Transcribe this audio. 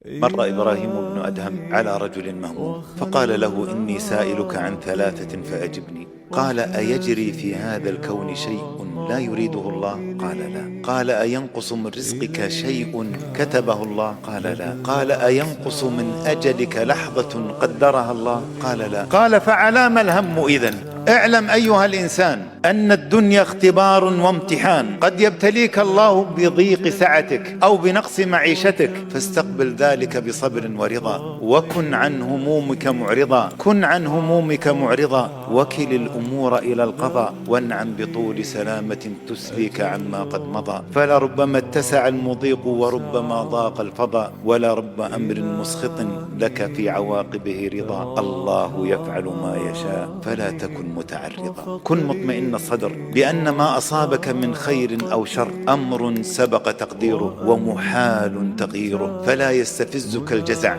مر إبراهيم بن أدهم على رجل مهموم فقال له: إني سائلك عن ثلاثة فأجبني. قال: أيجري في هذا الكون شيء لا يريده الله؟ قال: لا. قال: أينقص من رزقك شيء كتبه الله؟ قال: لا. قال: أينقص من أجلك لحظة قدرها الله؟ قال: لا. قال: فعلى ما الهم إذن؟ اعلم أيها الإنسان أن الدنيا اختبار وامتحان، قد يبتليك الله بضيق سعتك أو بنقص معيشتك، فاستقبل ذلك بصبر ورضا، وكن عن همومك معرضا، كن عن همومك معرضا، وكل الأمور إلى القضاء، وانعم بطول سلامة تسليك عما قد مضى، فلربما اتسع المضيق وربما ضاق الفضاء، ولرب أمر مسخط لك في عواقبه رضا. الله يفعل ما يشاء فلا تكن متعرضا. كن مطمئن الصدر بأن ما أصابك من خير أو شر أمر سبق تقديره ومحال تغييره، فلا يستفزك الجزع